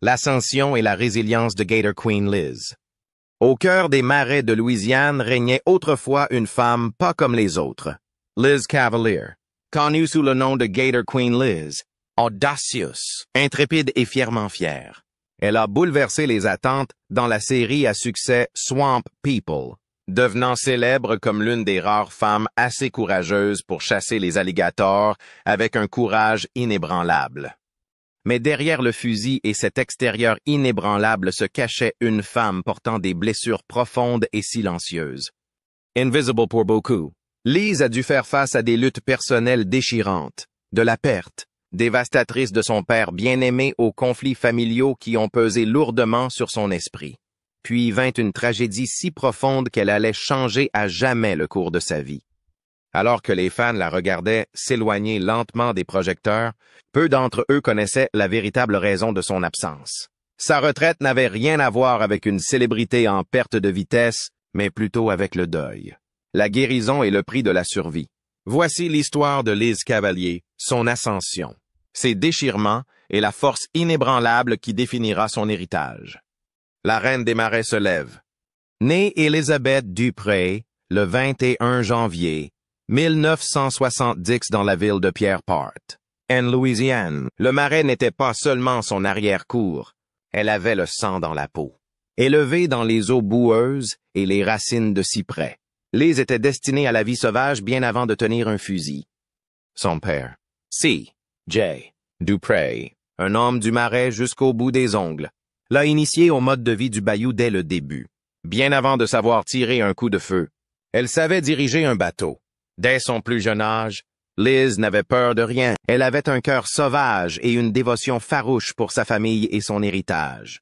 l'ascension et la résilience de Gator Queen Liz. Au cœur des marais de Louisiane régnait autrefois une femme pas comme les autres, Liz Cavalier, connue sous le nom de Gator Queen Liz, audacious, intrépide et fièrement fière. Elle a bouleversé les attentes dans la série à succès Swamp People, devenant célèbre comme l'une des rares femmes assez courageuses pour chasser les alligators avec un courage inébranlable. Mais derrière le fusil et cet extérieur inébranlable se cachait une femme portant des blessures profondes et silencieuses. Invisible pour beaucoup, Liz a dû faire face à des luttes personnelles déchirantes, de la perte, dévastatrice de son père bien-aimé aux conflits familiaux qui ont pesé lourdement sur son esprit. Puis vint une tragédie si profonde qu'elle allait changer à jamais le cours de sa vie. Alors que les fans la regardaient s'éloigner lentement des projecteurs, peu d'entre eux connaissaient la véritable raison de son absence. Sa retraite n'avait rien à voir avec une célébrité en perte de vitesse, mais plutôt avec le deuil. La guérison est le prix de la survie. Voici l'histoire de Liz Cavalier, son ascension, ses déchirements et la force inébranlable qui définira son héritage. La reine des marais se lève. Née Elizabeth Dupré, le 21 janvier 1970 dans la ville de Pierreport, en Louisiane, le marais n'était pas seulement son arrière-cour, elle avait le sang dans la peau. Élevée dans les eaux boueuses et les racines de cyprès, Liz était destinée à la vie sauvage bien avant de tenir un fusil. Son père, C. J. Dupré, un homme du marais jusqu'au bout des ongles, l'a initiée au mode de vie du bayou dès le début. Bien avant de savoir tirer un coup de feu, elle savait diriger un bateau. Dès son plus jeune âge, Liz n'avait peur de rien. Elle avait un cœur sauvage et une dévotion farouche pour sa famille et son héritage.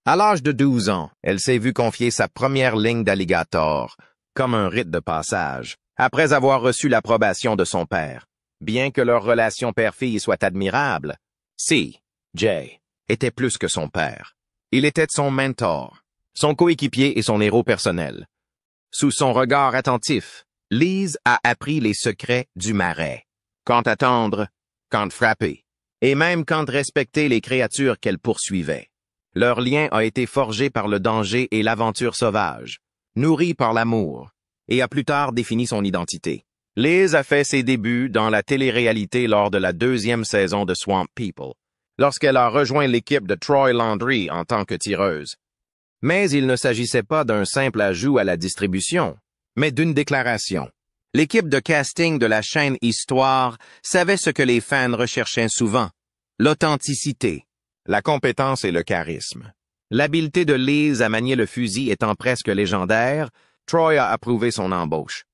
À l'âge de 12 ans, elle s'est vue confier sa première ligne d'alligator, comme un rite de passage, après avoir reçu l'approbation de son père. Bien que leur relation père-fille soit admirable, C. J. était plus que son père. Il était son mentor, son coéquipier et son héros personnel. Sous son regard attentif, Liz a appris les secrets du marais. Quand attendre, quand frapper, et même quand respecter les créatures qu'elle poursuivait. Leur lien a été forgé par le danger et l'aventure sauvage, nourri par l'amour, et a plus tard défini son identité. Liz a fait ses débuts dans la télé-réalité lors de la 2e saison de Swamp People, lorsqu'elle a rejoint l'équipe de Troy Landry en tant que tireuse. Mais il ne s'agissait pas d'un simple ajout à la distribution, mais d'une déclaration. L'équipe de casting de la chaîne Histoire savait ce que les fans recherchaient souvent, l'authenticité, la compétence et le charisme. L'habileté de Liz à manier le fusil étant presque légendaire, Troy a approuvé son embauche.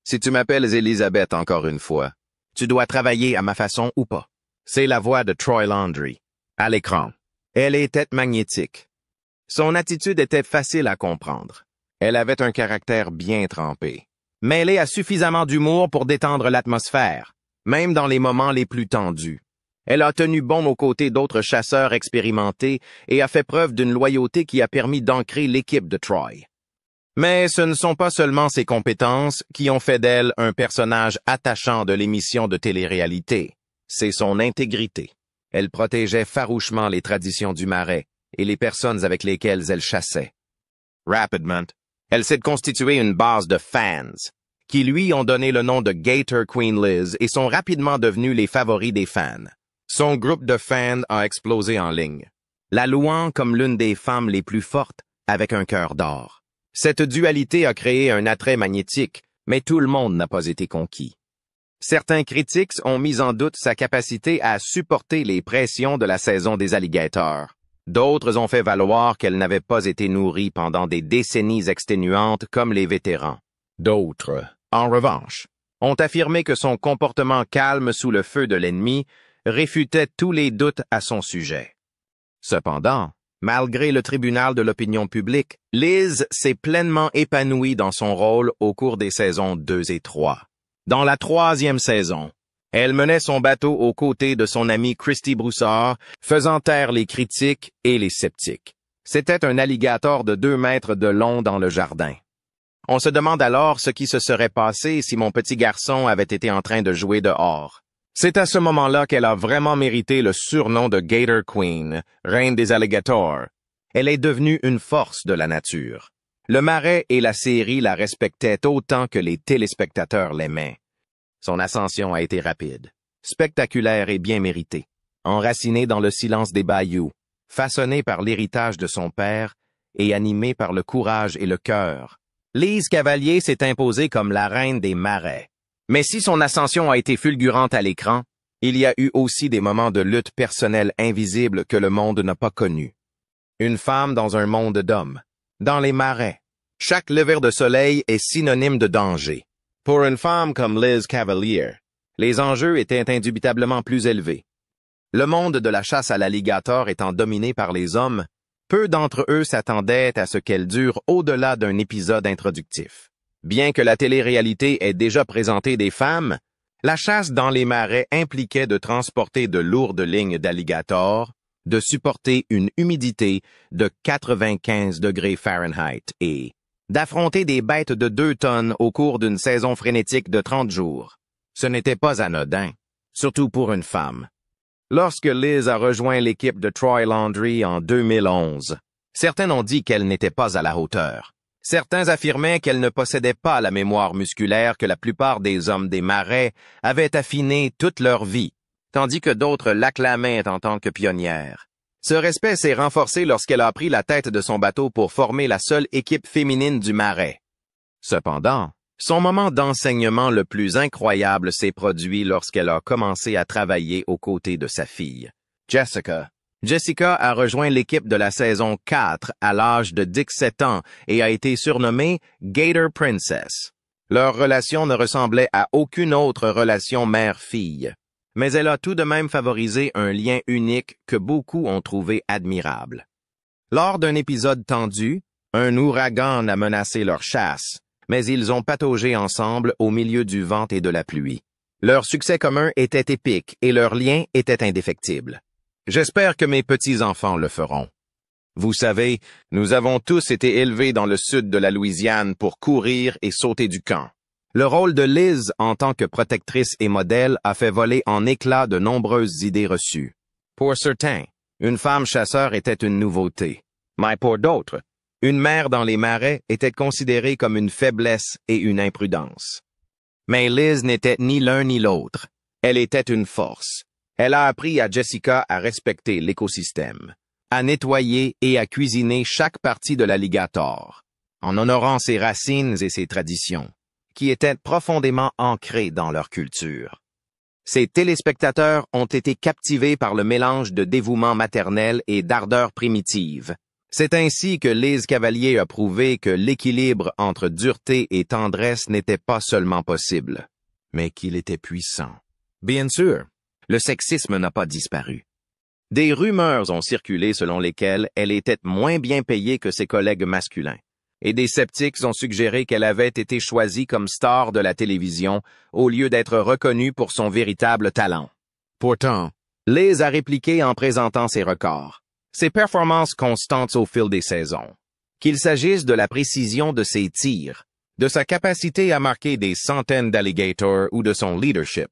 Si tu m'appelles Elizabeth encore une fois, tu dois travailler à ma façon ou pas. C'est la voix de Troy Landry, à l'écran. Elle était magnétique. Son attitude était facile à comprendre. Elle avait un caractère bien trempé, mêlé à suffisamment d'humour pour détendre l'atmosphère, même dans les moments les plus tendus. Elle a tenu bon aux côtés d'autres chasseurs expérimentés et a fait preuve d'une loyauté qui a permis d'ancrer l'équipe de Troy. Mais ce ne sont pas seulement ses compétences qui ont fait d'elle un personnage attachant de l'émission de télé-réalité. C'est son intégrité. Elle protégeait farouchement les traditions du marais et les personnes avec lesquelles elle chassait. Rapidement, elle s'est constituée une base de fans, qui lui ont donné le nom de Gator Queen Liz et sont rapidement devenus les favoris des fans. Son groupe de fans a explosé en ligne, la louant comme l'une des femmes les plus fortes avec un cœur d'or. Cette dualité a créé un attrait magnétique, mais tout le monde n'a pas été conquis. Certains critiques ont mis en doute sa capacité à supporter les pressions de la saison des alligators. D'autres ont fait valoir qu'elle n'avait pas été nourrie pendant des décennies exténuantes comme les vétérans. D'autres, en revanche, ont affirmé que son comportement calme sous le feu de l'ennemi réfutait tous les doutes à son sujet. Cependant, malgré le tribunal de l'opinion publique, Liz s'est pleinement épanouie dans son rôle au cours des saisons 2 et 3. Dans la 3e saison, elle menait son bateau aux côtés de son ami Christy Broussard, faisant taire les critiques et les sceptiques. C'était un alligator de 2 mètres de long dans le jardin. On se demande alors ce qui se serait passé si mon petit garçon avait été en train de jouer dehors. C'est à ce moment-là qu'elle a vraiment mérité le surnom de Gator Queen, reine des alligators. Elle est devenue une force de la nature. Le marais et la série la respectaient autant que les téléspectateurs l'aimaient. Son ascension a été rapide, spectaculaire et bien méritée. Enracinée dans le silence des bayous, façonnée par l'héritage de son père et animée par le courage et le cœur, Liz Cavalier s'est imposée comme la reine des marais. Mais si son ascension a été fulgurante à l'écran, il y a eu aussi des moments de lutte personnelle invisible que le monde n'a pas connus. Une femme dans un monde d'hommes, dans les marais. Chaque lever de soleil est synonyme de danger. Pour une femme comme Liz Cavalier, les enjeux étaient indubitablement plus élevés. Le monde de la chasse à l'alligator étant dominé par les hommes, peu d'entre eux s'attendaient à ce qu'elle dure au-delà d'un épisode introductif. Bien que la télé-réalité ait déjà présenté des femmes, la chasse dans les marais impliquait de transporter de lourdes lignes d'alligator, de supporter une humidité de 95 degrés Fahrenheit et d'affronter des bêtes de 2 tonnes au cours d'une saison frénétique de 30 jours. Ce n'était pas anodin, surtout pour une femme. Lorsque Liz a rejoint l'équipe de Troy Landry en 2011, certains ont dit qu'elle n'était pas à la hauteur. Certains affirmaient qu'elle ne possédait pas la mémoire musculaire que la plupart des hommes des marais avaient affinée toute leur vie, tandis que d'autres l'acclamaient en tant que pionnière. Ce respect s'est renforcé lorsqu'elle a pris la tête de son bateau pour former la seule équipe féminine du marais. Cependant, son moment d'enseignement le plus incroyable s'est produit lorsqu'elle a commencé à travailler aux côtés de sa fille, Jessica. Jessica a rejoint l'équipe de la saison 4 à l'âge de 17 ans et a été surnommée Gator Princess. Leur relation ne ressemblait à aucune autre relation mère-fille, mais elle a tout de même favorisé un lien unique que beaucoup ont trouvé admirable. Lors d'un épisode tendu, un ouragan a menacé leur chasse, mais ils ont pataugé ensemble au milieu du vent et de la pluie. Leur succès commun était épique et leur lien était indéfectible. J'espère que mes petits-enfants le feront. Vous savez, nous avons tous été élevés dans le sud de la Louisiane pour courir et sauter du camp. Le rôle de Liz en tant que protectrice et modèle a fait voler en éclats de nombreuses idées reçues. Pour certains, une femme chasseur était une nouveauté. Mais pour d'autres, une mère dans les marais était considérée comme une faiblesse et une imprudence. Mais Liz n'était ni l'un ni l'autre. Elle était une force. Elle a appris à Jessica à respecter l'écosystème, à nettoyer et à cuisiner chaque partie de l'alligator, en honorant ses racines et ses traditions, qui étaient profondément ancrées dans leur culture. Ses téléspectateurs ont été captivés par le mélange de dévouement maternel et d'ardeur primitive. C'est ainsi que Liz Cavalier a prouvé que l'équilibre entre dureté et tendresse n'était pas seulement possible, mais qu'il était puissant. Bien sûr, le sexisme n'a pas disparu. Des rumeurs ont circulé selon lesquelles elle était moins bien payée que ses collègues masculins, et des sceptiques ont suggéré qu'elle avait été choisie comme star de la télévision au lieu d'être reconnue pour son véritable talent. Pourtant, Liz a répliqué en présentant ses records, ses performances constantes au fil des saisons, qu'il s'agisse de la précision de ses tirs, de sa capacité à marquer des centaines d'alligators ou de son leadership,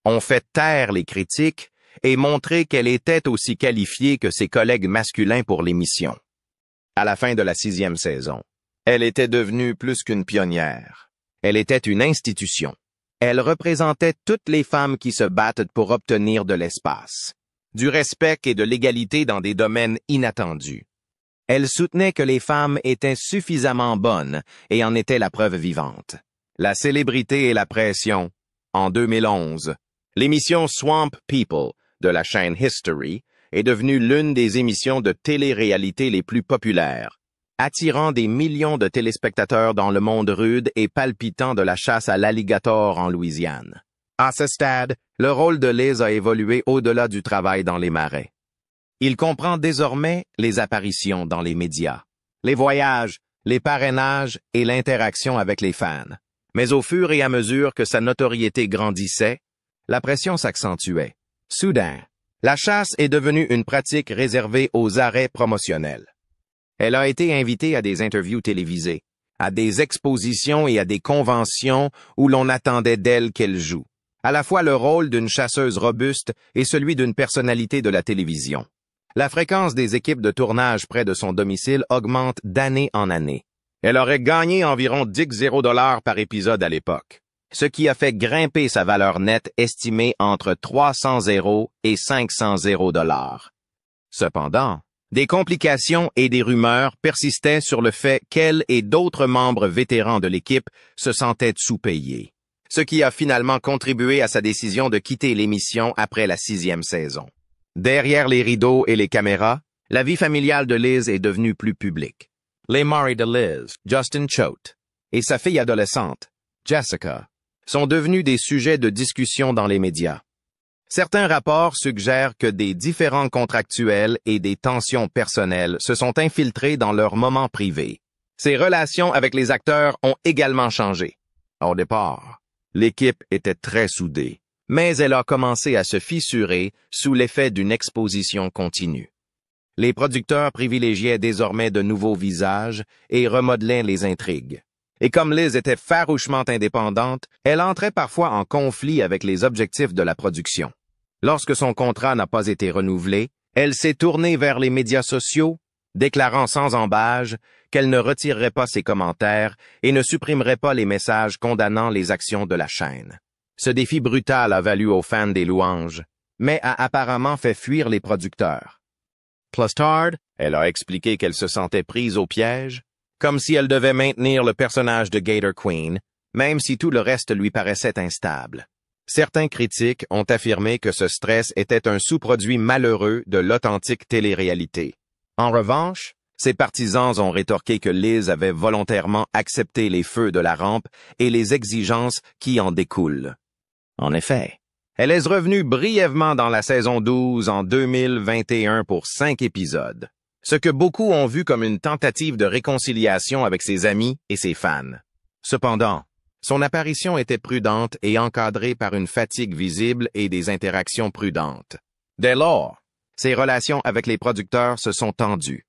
ont fait taire les critiques et montré qu'elle était aussi qualifiée que ses collègues masculins pour l'émission. À la fin de la 6e saison, elle était devenue plus qu'une pionnière. Elle était une institution. Elle représentait toutes les femmes qui se battent pour obtenir de l'espace, du respect et de l'égalité dans des domaines inattendus. Elle soutenait que les femmes étaient suffisamment bonnes et en était la preuve vivante. La célébrité et la pression. En 2011, l'émission Swamp People de la chaîne History est devenue l'une des émissions de télé-réalité les plus populaires, attirant des millions de téléspectateurs dans le monde rude et palpitant de la chasse à l'alligator en Louisiane. À ce stade, le rôle de Liz a évolué au-delà du travail dans les marais. Il comprend désormais les apparitions dans les médias, les voyages, les parrainages et l'interaction avec les fans. Mais au fur et à mesure que sa notoriété grandissait, la pression s'accentuait. Soudain, la chasse est devenue une pratique réservée aux arrêts promotionnels. Elle a été invitée à des interviews télévisées, à des expositions et à des conventions où l'on attendait d'elle qu'elle joue. à la fois le rôle d'une chasseuse robuste et celui d'une personnalité de la télévision. La fréquence des équipes de tournage près de son domicile augmente d'année en année. Elle aurait gagné environ 10 $ par épisode à l'époque, ce qui a fait grimper sa valeur nette estimée entre 300 € et 500 $. Cependant, des complications et des rumeurs persistaient sur le fait qu'elle et d'autres membres vétérans de l'équipe se sentaient sous-payés, ce qui a finalement contribué à sa décision de quitter l'émission après la 6e saison. Derrière les rideaux et les caméras, la vie familiale de Liz est devenue plus publique. Les maris de Liz, Justin Choate, et sa fille adolescente, Jessica, sont devenus des sujets de discussion dans les médias. Certains rapports suggèrent que des différends contractuels et des tensions personnelles se sont infiltrés dans leurs moments privés. Ces relations avec les acteurs ont également changé. Au départ, l'équipe était très soudée, mais elle a commencé à se fissurer sous l'effet d'une exposition continue. Les producteurs privilégiaient désormais de nouveaux visages et remodelaient les intrigues. Et comme Liz était farouchement indépendante, elle entrait parfois en conflit avec les objectifs de la production. Lorsque son contrat n'a pas été renouvelé, elle s'est tournée vers les médias sociaux, déclarant sans ambages qu'elle ne retirerait pas ses commentaires et ne supprimerait pas les messages condamnant les actions de la chaîne. Ce défi brutal a valu aux fans des louanges, mais a apparemment fait fuir les producteurs. Plus tard, elle a expliqué qu'elle se sentait prise au piège, comme si elle devait maintenir le personnage de Gator Queen, même si tout le reste lui paraissait instable. Certains critiques ont affirmé que ce stress était un sous-produit malheureux de l'authentique télé-réalité. En revanche, ses partisans ont rétorqué que Liz avait volontairement accepté les feux de la rampe et les exigences qui en découlent. En effet, elle est revenue brièvement dans la saison 12 en 2021 pour 5 épisodes, ce que beaucoup ont vu comme une tentative de réconciliation avec ses amis et ses fans. Cependant, son apparition était prudente et encadrée par une fatigue visible et des interactions prudentes. Dès lors, ses relations avec les producteurs se sont tendues.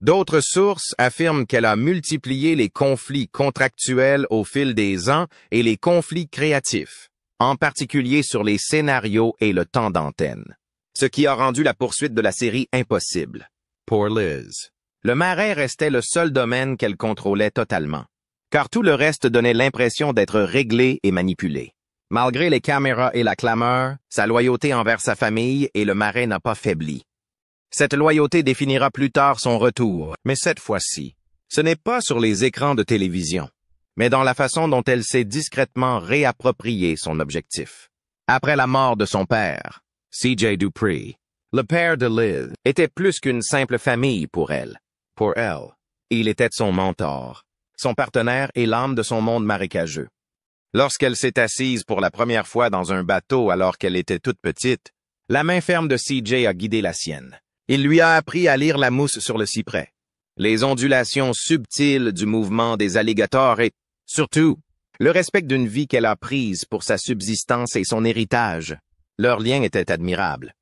D'autres sources affirment qu'elle a multiplié les conflits contractuels au fil des ans et les conflits créatifs, en particulier sur les scénarios et le temps d'antenne, ce qui a rendu la poursuite de la série impossible. Pour Liz, le marais restait le seul domaine qu'elle contrôlait totalement, car tout le reste donnait l'impression d'être réglé et manipulé. Malgré les caméras et la clameur, sa loyauté envers sa famille et le marais n'a pas faibli. Cette loyauté définira plus tard son retour, mais cette fois-ci, ce n'est pas sur les écrans de télévision, mais dans la façon dont elle s'est discrètement réapproprié son objectif. Après la mort de son père, C.J. Dupree, le père de Liz était plus qu'une simple famille pour elle. Pour elle, il était son mentor, son partenaire et l'âme de son monde marécageux. Lorsqu'elle s'est assise pour la première fois dans un bateau alors qu'elle était toute petite, la main ferme de C.J. a guidé la sienne. Il lui a appris à lire la mousse sur le cyprès, les ondulations subtiles du mouvement des alligators et, surtout, le respect d'une vie qu'elle a prise pour sa subsistance et son héritage. Leur lien était admirable.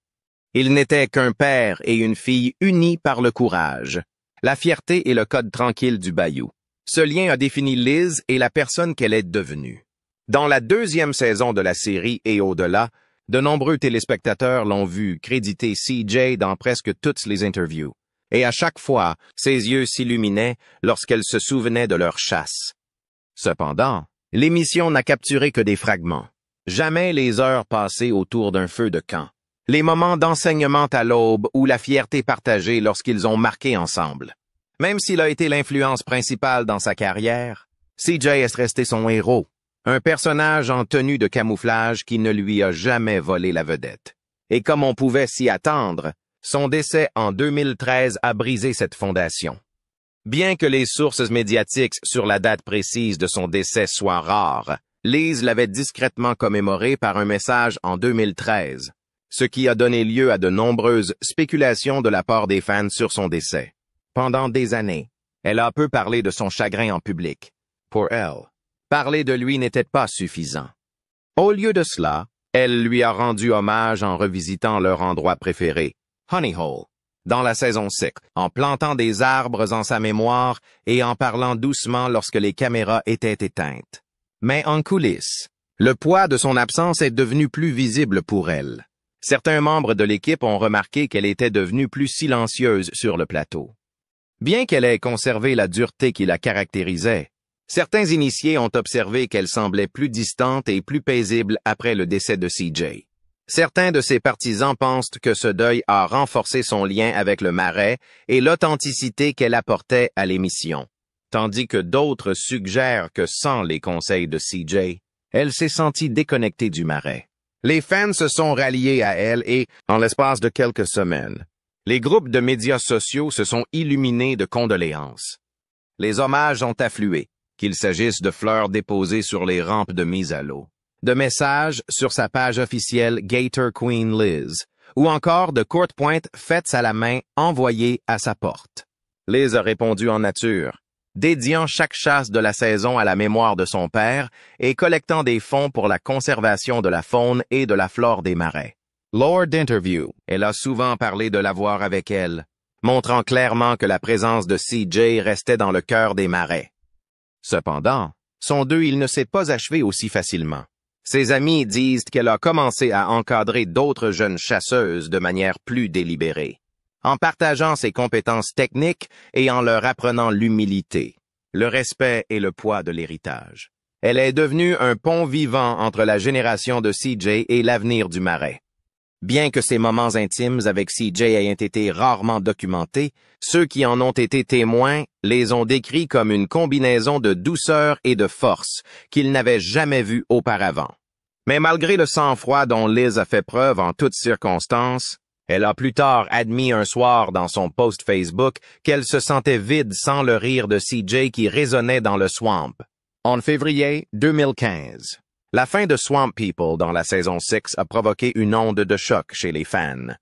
Ils n'étaient qu'un père et une fille unis par le courage, la fierté et le code tranquille du bayou. Ce lien a défini Liz et la personne qu'elle est devenue. Dans la 2e saison de la série et au-delà, de nombreux téléspectateurs l'ont vu créditer C.J. dans presque toutes les interviews, et à chaque fois, ses yeux s'illuminaient lorsqu'elle se souvenait de leur chasse. Cependant, l'émission n'a capturé que des fragments. Jamais les heures passées autour d'un feu de camp, les moments d'enseignement à l'aube ou la fierté partagée lorsqu'ils ont marqué ensemble. Même s'il a été l'influence principale dans sa carrière, C.J. est resté son héros. Un personnage en tenue de camouflage qui ne lui a jamais volé la vedette. Et comme on pouvait s'y attendre, son décès en 2013 a brisé cette fondation. Bien que les sources médiatiques sur la date précise de son décès soient rares, Liz l'avait discrètement commémoré par un message en 2013, ce qui a donné lieu à de nombreuses spéculations de la part des fans sur son décès. Pendant des années, elle a peu parlé de son chagrin en public. Pour elle, parler de lui n'était pas suffisant. Au lieu de cela, elle lui a rendu hommage en revisitant leur endroit préféré, Honey Hole, dans la saison 6, en plantant des arbres en sa mémoire et en parlant doucement lorsque les caméras étaient éteintes. Mais en coulisses, Le poids de son absence est devenu plus visible pour elle. Certains membres de l'équipe ont remarqué qu'elle était devenue plus silencieuse sur le plateau. Bien qu'elle ait conservé la dureté qui la caractérisait, certains initiés ont observé qu'elle semblait plus distante et plus paisible après le décès de CJ. Certains de ses partisans pensent que ce deuil a renforcé son lien avec le Marais et l'authenticité qu'elle apportait à l'émission, tandis que d'autres suggèrent que sans les conseils de CJ, elle s'est sentie déconnectée du Marais. Les fans se sont ralliés à elle et, en l'espace de quelques semaines, les groupes de médias sociaux se sont illuminés de condoléances. Les hommages ont afflué, qu'il s'agisse de fleurs déposées sur les rampes de mise à l'eau, de messages sur sa page officielle Gator Queen Liz, ou encore de courtes pointes faites à la main envoyées à sa porte. Liz a répondu en nature, dédiant chaque chasse de la saison à la mémoire de son père et collectant des fonds pour la conservation de la faune et de la flore des marais. Lors d'interview, elle a souvent parlé de l'avoir avec elle, montrant clairement que la présence de CJ restait dans le cœur des marais. Cependant, son deuil ne s'est pas achevé aussi facilement. Ses amis disent qu'elle a commencé à encadrer d'autres jeunes chasseuses de manière plus délibérée, en partageant ses compétences techniques et en leur apprenant l'humilité, le respect et le poids de l'héritage. Elle est devenue un pont vivant entre la génération de CJ et l'avenir du Marais. Bien que ces moments intimes avec CJ aient été rarement documentés, ceux qui en ont été témoins les ont décrits comme une combinaison de douceur et de force qu'ils n'avaient jamais vue auparavant. Mais malgré le sang-froid dont Liz a fait preuve en toutes circonstances, elle a plus tard admis un soir dans son post Facebook qu'elle se sentait vide sans le rire de CJ qui résonnait dans le swamp. En février 2015. La fin de Swamp People dans la saison 6 a provoqué une onde de choc chez les fans.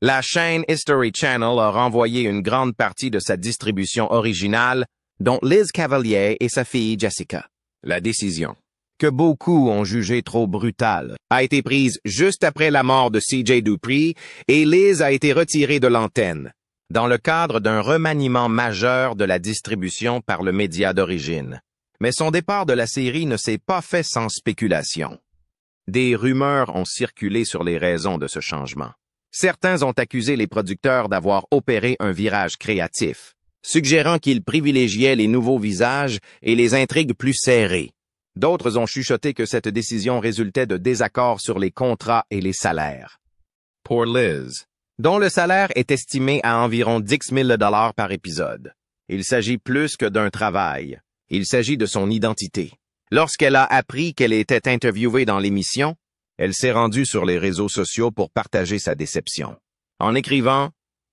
La chaîne History Channel a renvoyé une grande partie de sa distribution originale, dont Liz Cavalier et sa fille Jessica. La décision, que beaucoup ont jugée trop brutale, a été prise juste après la mort de CJ Dupree et Liz a été retirée de l'antenne, dans le cadre d'un remaniement majeur de la distribution par le média d'origine. Mais son départ de la série ne s'est pas fait sans spéculation. Des rumeurs ont circulé sur les raisons de ce changement. Certains ont accusé les producteurs d'avoir opéré un virage créatif, suggérant qu'ils privilégiaient les nouveaux visages et les intrigues plus serrées. D'autres ont chuchoté que cette décision résultait de désaccords sur les contrats et les salaires. Pour Liz, dont le salaire est estimé à environ 10 000 $ par épisode, il s'agit plus que d'un travail. Il s'agit de son identité. Lorsqu'elle a appris qu'elle était interviewée dans l'émission, elle s'est rendue sur les réseaux sociaux pour partager sa déception. En écrivant,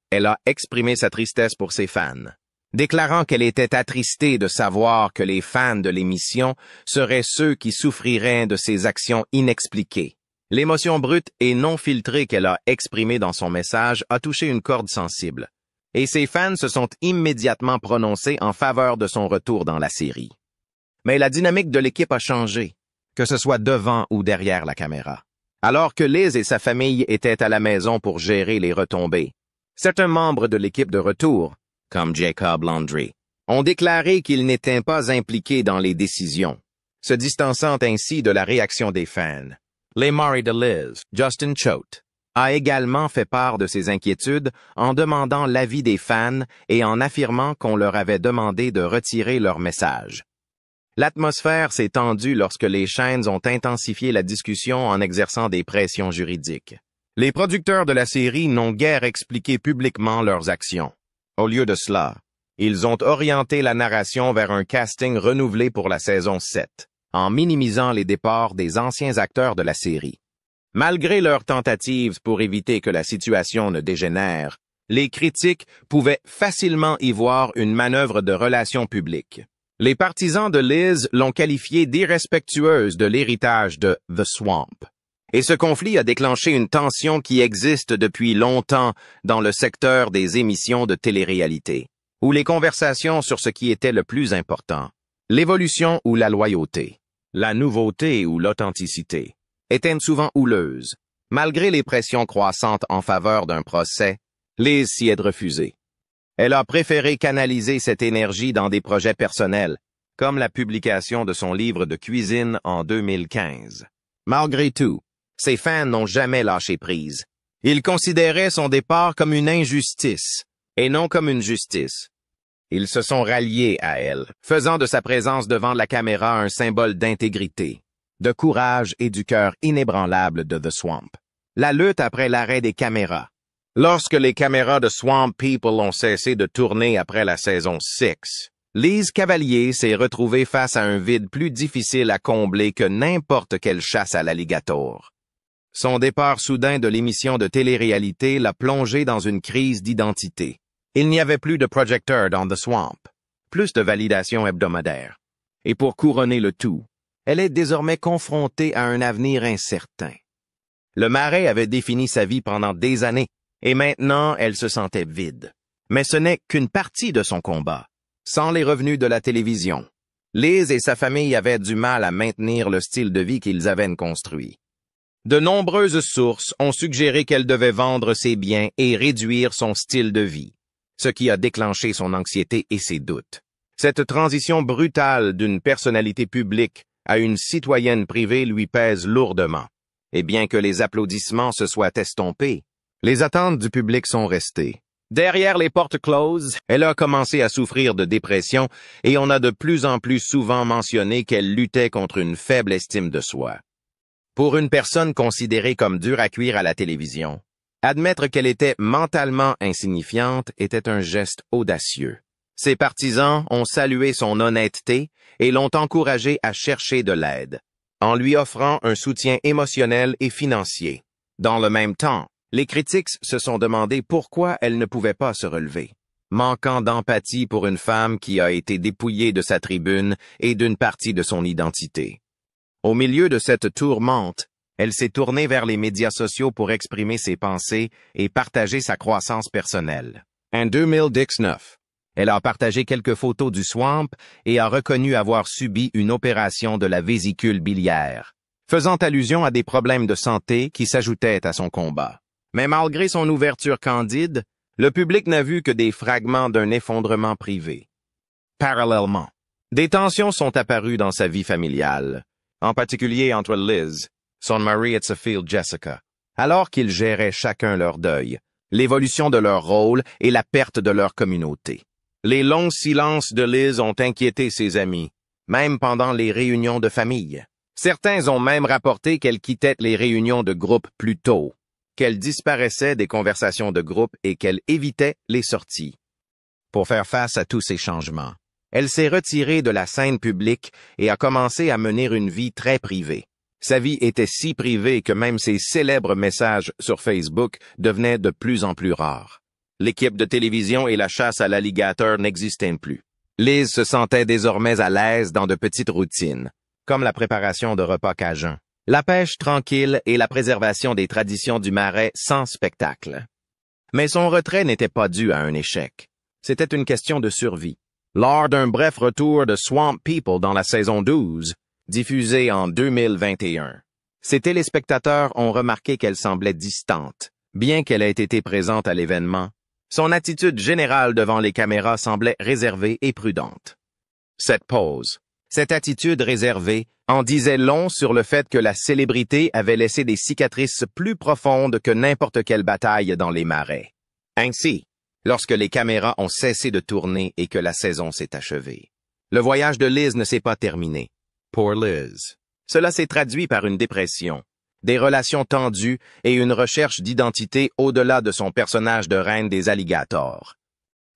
elle a exprimé sa tristesse pour ses fans, déclarant qu'elle était attristée de savoir que les fans de l'émission seraient ceux qui souffriraient de ses actions inexpliquées. L'émotion brute et non filtrée qu'elle a exprimée dans son message a touché une corde sensible. Et ses fans se sont immédiatement prononcés en faveur de son retour dans la série. Mais la dynamique de l'équipe a changé, que ce soit devant ou derrière la caméra. Alors que Liz et sa famille étaient à la maison pour gérer les retombées, certains membres de l'équipe de retour, comme Jacob Landry, ont déclaré qu'ils n'étaient pas impliqués dans les décisions, se distançant ainsi de la réaction des fans. Les maris de Liz, Justin Choate, a également fait part de ses inquiétudes en demandant l'avis des fans et en affirmant qu'on leur avait demandé de retirer leur message. L'atmosphère s'est tendue lorsque les chaînes ont intensifié la discussion en exerçant des pressions juridiques. Les producteurs de la série n'ont guère expliqué publiquement leurs actions. Au lieu de cela, ils ont orienté la narration vers un casting renouvelé pour la saison 7, en minimisant les départs des anciens acteurs de la série. Malgré leurs tentatives pour éviter que la situation ne dégénère, les critiques pouvaient facilement y voir une manœuvre de relations publiques. Les partisans de Liz l'ont qualifiée d'irrespectueuse de l'héritage de The Swamp. Et ce conflit a déclenché une tension qui existe depuis longtemps dans le secteur des émissions de télé-réalité, où les conversations sur ce qui était le plus important, l'évolution ou la loyauté, la nouveauté ou l'authenticité, étaient souvent houleuses. Malgré les pressions croissantes en faveur d'un procès, Liz s'y est refusée. Elle a préféré canaliser cette énergie dans des projets personnels, comme la publication de son livre de cuisine en 2015. Malgré tout, ses fans n'ont jamais lâché prise. Ils considéraient son départ comme une injustice, et non comme une justice. Ils se sont ralliés à elle, faisant de sa présence devant la caméra un symbole d'intégrité, de courage et du cœur inébranlable de The Swamp. La lutte après l'arrêt des caméras. Lorsque les caméras de Swamp People ont cessé de tourner après la saison 6, Liz Cavalier s'est retrouvée face à un vide plus difficile à combler que n'importe quelle chasse à l'alligator. Son départ soudain de l'émission de télé-réalité l'a plongée dans une crise d'identité. Il n'y avait plus de projecteur dans The Swamp, plus de validation hebdomadaire. Et pour couronner le tout, elle est désormais confrontée à un avenir incertain. Le Marais avait défini sa vie pendant des années, et maintenant elle se sentait vide. Mais ce n'est qu'une partie de son combat. Sans les revenus de la télévision, Liz et sa famille avaient du mal à maintenir le style de vie qu'ils avaient construit. De nombreuses sources ont suggéré qu'elle devait vendre ses biens et réduire son style de vie, ce qui a déclenché son anxiété et ses doutes. Cette transition brutale d'une personnalité publique à une citoyenne privée lui pèse lourdement. Et bien que les applaudissements se soient estompés, les attentes du public sont restées. Derrière les portes closes, elle a commencé à souffrir de dépression et on a de plus en plus souvent mentionné qu'elle luttait contre une faible estime de soi. Pour une personne considérée comme dure à cuire à la télévision, admettre qu'elle était mentalement insignifiante était un geste audacieux. Ses partisans ont salué son honnêteté et l'ont encouragée à chercher de l'aide, en lui offrant un soutien émotionnel et financier. Dans le même temps, les critiques se sont demandé pourquoi elle ne pouvait pas se relever, manquant d'empathie pour une femme qui a été dépouillée de sa tribune et d'une partie de son identité. Au milieu de cette tourmente, elle s'est tournée vers les médias sociaux pour exprimer ses pensées et partager sa croissance personnelle. En 2019, elle a partagé quelques photos du Swamp et a reconnu avoir subi une opération de la vésicule biliaire, faisant allusion à des problèmes de santé qui s'ajoutaient à son combat. Mais malgré son ouverture candide, le public n'a vu que des fragments d'un effondrement privé. Parallèlement, des tensions sont apparues dans sa vie familiale, en particulier entre Liz, son mari et sa fille Jessica, alors qu'ils géraient chacun leur deuil, l'évolution de leur rôle et la perte de leur communauté. Les longs silences de Liz ont inquiété ses amis, même pendant les réunions de famille. Certains ont même rapporté qu'elle quittait les réunions de groupe plus tôt, qu'elle disparaissait des conversations de groupe et qu'elle évitait les sorties. Pour faire face à tous ces changements, elle s'est retirée de la scène publique et a commencé à mener une vie très privée. Sa vie était si privée que même ses célèbres messages sur Facebook devenaient de plus en plus rares. L'équipe de télévision et la chasse à l'alligator n'existaient plus. Liz se sentait désormais à l'aise dans de petites routines, comme la préparation de repas cajuns, la pêche tranquille et la préservation des traditions du Marais sans spectacle. Mais son retrait n'était pas dû à un échec. C'était une question de survie. Lors d'un bref retour de Swamp People dans la saison 12, diffusée en 2021, ses téléspectateurs ont remarqué qu'elle semblait distante. Bien qu'elle ait été présente à l'événement, son attitude générale devant les caméras semblait réservée et prudente. Cette pause, cette attitude réservée, en disait long sur le fait que la célébrité avait laissé des cicatrices plus profondes que n'importe quelle bataille dans les marais. Ainsi, lorsque les caméras ont cessé de tourner et que la saison s'est achevée, le voyage de Liz ne s'est pas terminé. Pour Liz, cela s'est traduit par une dépression, des relations tendues et une recherche d'identité au-delà de son personnage de reine des alligators.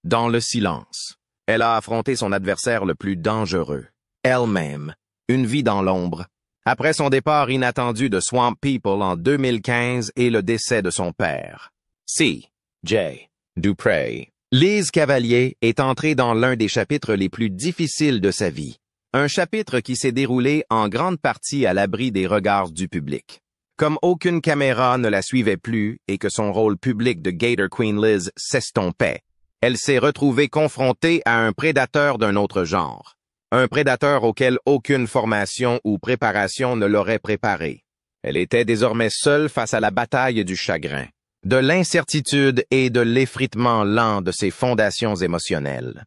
Dans le silence, elle a affronté son adversaire le plus dangereux, elle-même, une vie dans l'ombre, après son départ inattendu de Swamp People en 2015 et le décès de son père. C.J. Dupree. Liz Cavalier est entrée dans l'un des chapitres les plus difficiles de sa vie, un chapitre qui s'est déroulé en grande partie à l'abri des regards du public. Comme aucune caméra ne la suivait plus et que son rôle public de Gator Queen Liz s'estompait, elle s'est retrouvée confrontée à un prédateur d'un autre genre. Un prédateur auquel aucune formation ou préparation ne l'aurait préparée. Elle était désormais seule face à la bataille du chagrin, de l'incertitude et de l'effritement lent de ses fondations émotionnelles.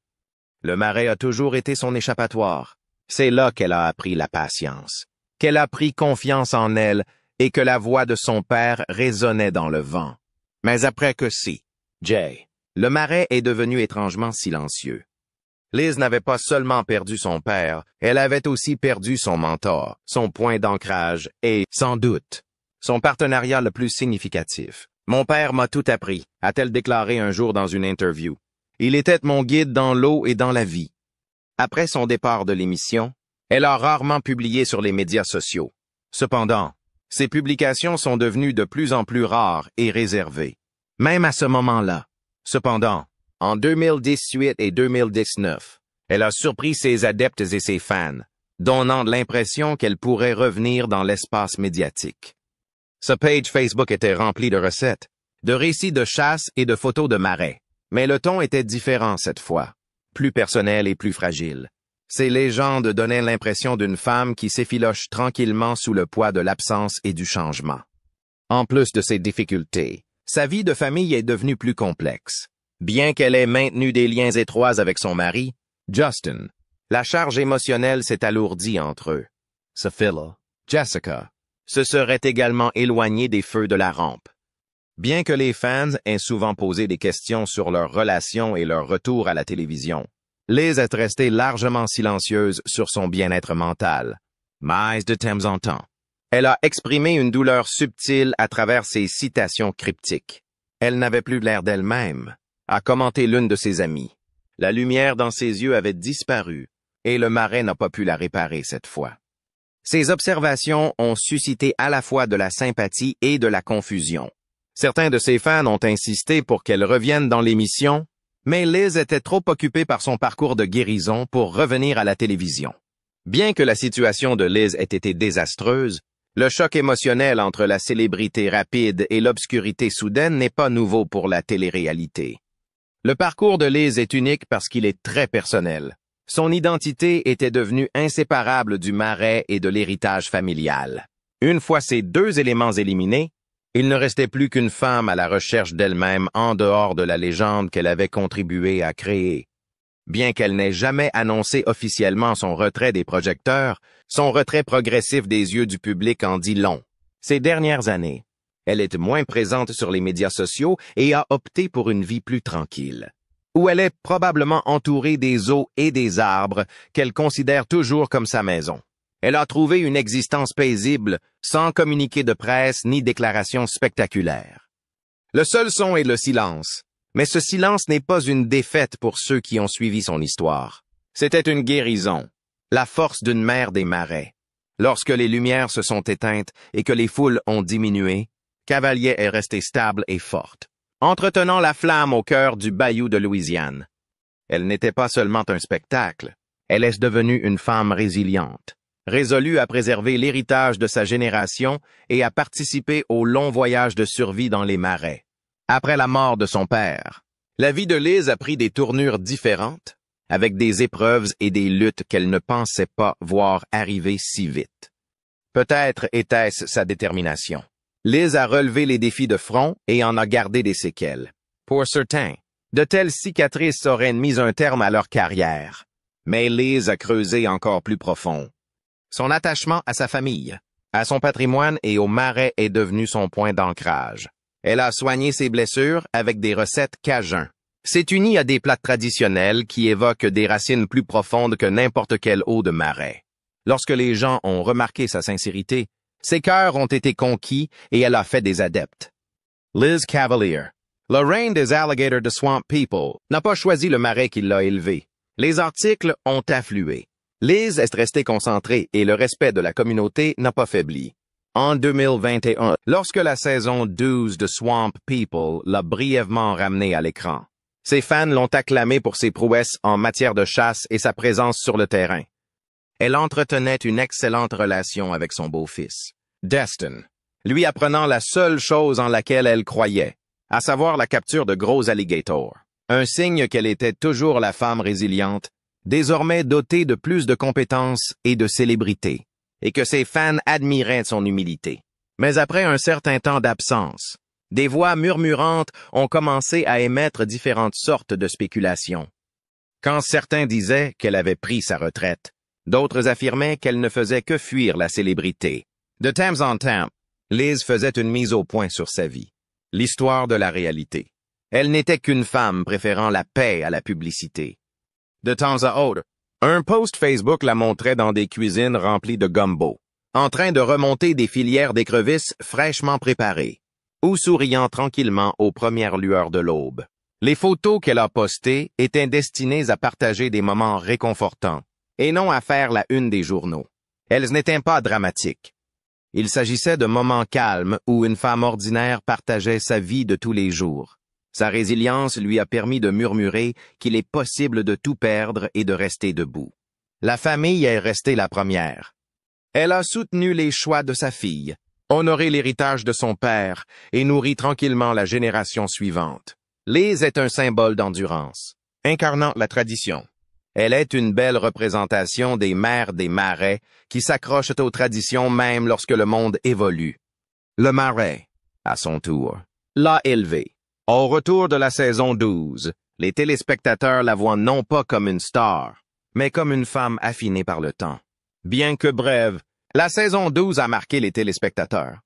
Le Marais a toujours été son échappatoire, C'est là qu'elle a appris la patience, qu'elle a pris confiance en elle et que la voix de son père résonnait dans le vent. Mais après que si, Jay, le marais est devenu étrangement silencieux. Liz n'avait pas seulement perdu son père, elle avait aussi perdu son mentor, son point d'ancrage et, sans doute, son partenariat le plus significatif. Mon père m'a tout appris, a-t-elle déclaré un jour dans une interview. Il était mon guide dans l'eau et dans la vie. Après son départ de l'émission, elle a rarement publié sur les médias sociaux. Cependant, ses publications sont devenues de plus en plus rares et réservées. Même à ce moment-là. Cependant, en 2018 et 2019, elle a surpris ses adeptes et ses fans, donnant l'impression qu'elle pourrait revenir dans l'espace médiatique. Sa page Facebook était remplie de recettes, de récits de chasse et de photos de marais. Mais le ton était différent cette fois, plus personnel et plus fragile. Ces légendes donnaient l'impression d'une femme qui s'effiloche tranquillement sous le poids de l'absence et du changement. En plus de ces difficultés, sa vie de famille est devenue plus complexe. Bien qu'elle ait maintenu des liens étroits avec son mari, Justin, la charge émotionnelle s'est alourdie entre eux. Sophia, Jessica, se seraient également éloignés des feux de la rampe. Bien que les fans aient souvent posé des questions sur leur relation et leur retour à la télévision, Liz est restée largement silencieuse sur son bien-être mental, mais de temps en temps. Elle a exprimé une douleur subtile à travers ses citations cryptiques. Elle n'avait plus l'air d'elle-même, a commenté l'une de ses amies. La lumière dans ses yeux avait disparu, et le marais n'a pas pu la réparer cette fois. Ces observations ont suscité à la fois de la sympathie et de la confusion. Certains de ses fans ont insisté pour qu'elle revienne dans l'émission, mais Liz était trop occupée par son parcours de guérison pour revenir à la télévision. Bien que la situation de Liz ait été désastreuse, le choc émotionnel entre la célébrité rapide et l'obscurité soudaine n'est pas nouveau pour la télé-réalité. Le parcours de Liz est unique parce qu'il est très personnel. Son identité était devenue inséparable du marais et de l'héritage familial. Une fois ces deux éléments éliminés, il ne restait plus qu'une femme à la recherche d'elle-même en dehors de la légende qu'elle avait contribué à créer. Bien qu'elle n'ait jamais annoncé officiellement son retrait des projecteurs, son retrait progressif des yeux du public en dit long. Ces dernières années, elle est moins présente sur les médias sociaux et a opté pour une vie plus tranquille, où elle est probablement entourée des eaux et des arbres qu'elle considère toujours comme sa maison. Elle a trouvé une existence paisible, sans communiqué de presse ni déclaration spectaculaire. Le seul son est le silence, mais ce silence n'est pas une défaite pour ceux qui ont suivi son histoire. C'était une guérison, la force d'une mère des marais. Lorsque les lumières se sont éteintes et que les foules ont diminué, Cavalier est restée stable et forte, entretenant la flamme au cœur du bayou de Louisiane. Elle n'était pas seulement un spectacle, elle est devenue une femme résiliente, résolue à préserver l'héritage de sa génération et à participer au long voyage de survie dans les marais. Après la mort de son père, la vie de Liz a pris des tournures différentes, avec des épreuves et des luttes qu'elle ne pensait pas voir arriver si vite. Peut-être était-ce sa détermination. Liz a relevé les défis de front et en a gardé des séquelles. Pour certains, de telles cicatrices auraient mis un terme à leur carrière. Mais Liz a creusé encore plus profond. Son attachement à sa famille, à son patrimoine et au marais est devenu son point d'ancrage. Elle a soigné ses blessures avec des recettes cajun. S'est unie à des plats traditionnels qui évoquent des racines plus profondes que n'importe quelle eau de marais. Lorsque les gens ont remarqué sa sincérité, ses cœurs ont été conquis et elle a fait des adeptes. Liz Cavalier, la reine des alligators de Swamp People, n'a pas choisi le marais qui l'a élevé. Les articles ont afflué. Liz est restée concentrée et le respect de la communauté n'a pas faibli. En 2021, lorsque la saison 12 de Swamp People l'a brièvement ramenée à l'écran, ses fans l'ont acclamée pour ses prouesses en matière de chasse et sa présence sur le terrain. Elle entretenait une excellente relation avec son beau-fils, Destin, lui apprenant la seule chose en laquelle elle croyait, à savoir la capture de gros alligators. Un signe qu'elle était toujours la femme résiliente, désormais dotée de plus de compétences et de célébrité, et que ses fans admiraient son humilité. Mais après un certain temps d'absence, des voix murmurantes ont commencé à émettre différentes sortes de spéculations. Quand certains disaient qu'elle avait pris sa retraite, D'autres affirmaient qu'elle ne faisait que fuir la célébrité. De temps en temps, Liz faisait une mise au point sur sa vie. L'histoire de la réalité. Elle n'était qu'une femme préférant la paix à la publicité. De temps à autre, un post Facebook la montrait dans des cuisines remplies de gumbo, en train de remonter des filières d'écrevisses fraîchement préparées, ou souriant tranquillement aux premières lueurs de l'aube. Les photos qu'elle a postées étaient destinées à partager des moments réconfortants, et non à faire la une des journaux. Elles n'étaient pas dramatiques. Il s'agissait de moments calmes où une femme ordinaire partageait sa vie de tous les jours. Sa résilience lui a permis de murmurer qu'il est possible de tout perdre et de rester debout. La famille est restée la première. Elle a soutenu les choix de sa fille, honoré l'héritage de son père et nourri tranquillement la génération suivante. Liz est un symbole d'endurance, incarnant la tradition. Elle est une belle représentation des mères des Marais qui s'accrochent aux traditions même lorsque le monde évolue. Le Marais, à son tour, l'a élevée. Au retour de la saison 12, les téléspectateurs la voient non pas comme une star, mais comme une femme affinée par le temps. Bien que brève, la saison 12 a marqué les téléspectateurs.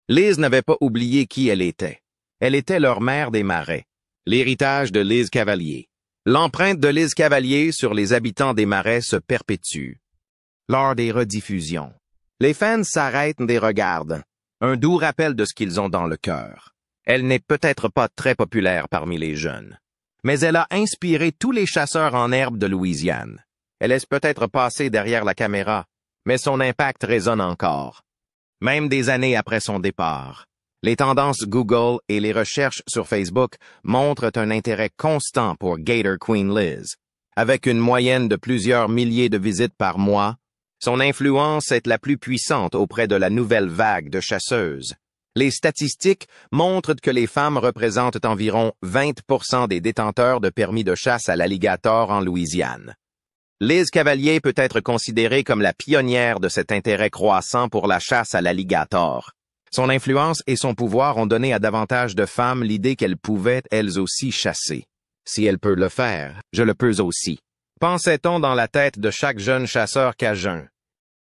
Liz n'avait pas oublié qui elle était. Elle était leur mère des Marais, l'héritage de Liz Cavalier. L'empreinte de Liz Cavalier sur les habitants des Marais se perpétue. Lors des rediffusions, les fans s'arrêtent et regardent, un doux rappel de ce qu'ils ont dans le cœur. Elle n'est peut-être pas très populaire parmi les jeunes, mais elle a inspiré tous les chasseurs en herbe de Louisiane. Elle laisse peut-être passer derrière la caméra, mais son impact résonne encore. Même des années après son départ, les tendances Google et les recherches sur Facebook montrent un intérêt constant pour Gator Queen Liz. Avec une moyenne de plusieurs milliers de visites par mois, son influence est la plus puissante auprès de la nouvelle vague de chasseuses. Les statistiques montrent que les femmes représentent environ 20% des détenteurs de permis de chasse à l'alligator en Louisiane. Liz Cavalier peut être considérée comme la pionnière de cet intérêt croissant pour la chasse à l'alligator. Son influence et son pouvoir ont donné à davantage de femmes l'idée qu'elles pouvaient elles aussi chasser. Si elle peut le faire, je le peux aussi. Pensait-on dans la tête de chaque jeune chasseur cajun.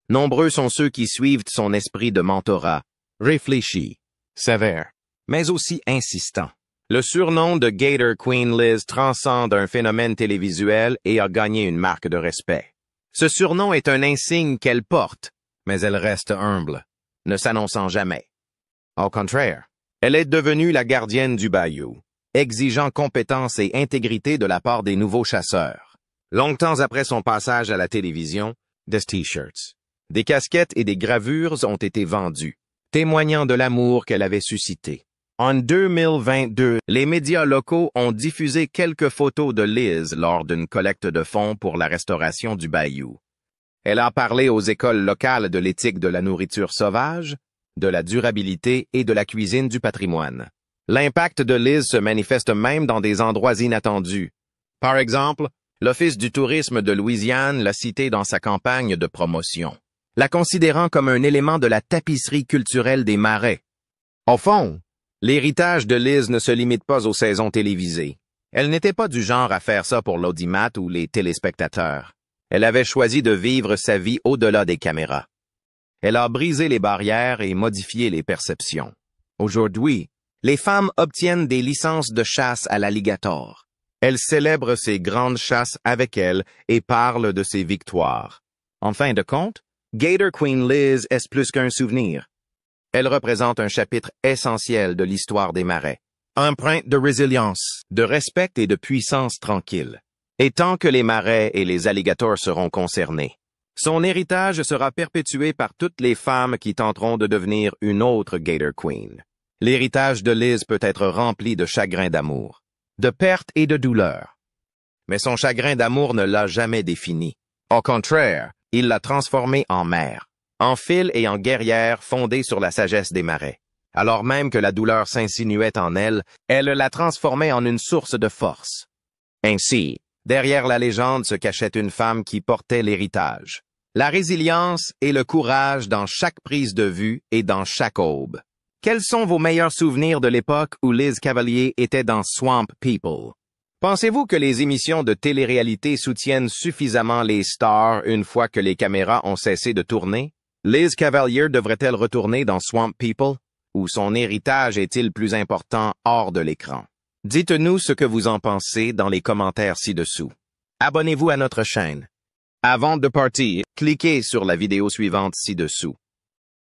Nombreux sont ceux qui suivent son esprit de mentorat, réfléchi, sévère, mais aussi insistant. Le surnom de Gator Queen Liz transcende un phénomène télévisuel et a gagné une marque de respect. Ce surnom est un insigne qu'elle porte, mais elle reste humble, ne s'annonçant jamais. Au contraire, elle est devenue la gardienne du bayou, exigeant compétence et intégrité de la part des nouveaux chasseurs. Longtemps après son passage à la télévision, des t-shirts, des casquettes et des gravures ont été vendus, témoignant de l'amour qu'elle avait suscité. En 2022, les médias locaux ont diffusé quelques photos de Liz lors d'une collecte de fonds pour la restauration du bayou. Elle a parlé aux écoles locales de l'éthique de la nourriture sauvage, de la durabilité et de la cuisine du patrimoine. L'impact de Liz se manifeste même dans des endroits inattendus. Par exemple, l'Office du tourisme de Louisiane l'a citée dans sa campagne de promotion, la considérant comme un élément de la tapisserie culturelle des Marais. Au fond, l'héritage de Liz ne se limite pas aux saisons télévisées. Elle n'était pas du genre à faire ça pour l'audimat ou les téléspectateurs. Elle avait choisi de vivre sa vie au-delà des caméras. Elle a brisé les barrières et modifié les perceptions. Aujourd'hui, les femmes obtiennent des licences de chasse à l'alligator. Elles célèbrent ces grandes chasses avec elle et parlent de ses victoires. En fin de compte, Gator Queen Liz est plus qu'un souvenir. Elle représente un chapitre essentiel de l'histoire des Marais. Empreinte de résilience, de respect et de puissance tranquille. Et tant que les Marais et les alligators seront concernés, son héritage sera perpétué par toutes les femmes qui tenteront de devenir une autre Gator Queen. L'héritage de Liz peut être rempli de chagrin d'amour, de perte et de douleur. Mais son chagrin d'amour ne l'a jamais défini. Au contraire, il l'a transformée en mère, en file et en guerrière fondée sur la sagesse des Marais. Alors même que la douleur s'insinuait en elle, elle l'a transformée en une source de force. Ainsi, derrière la légende se cachait une femme qui portait l'héritage. La résilience et le courage dans chaque prise de vue et dans chaque aube. Quels sont vos meilleurs souvenirs de l'époque où Liz Cavalier était dans Swamp People? Pensez-vous que les émissions de télé-réalité soutiennent suffisamment les stars une fois que les caméras ont cessé de tourner? Liz Cavalier devrait-elle retourner dans Swamp People? Ou son héritage est-il plus important hors de l'écran? Dites-nous ce que vous en pensez dans les commentaires ci-dessous. Abonnez-vous à notre chaîne. Avant de partir, cliquez sur la vidéo suivante ci-dessous.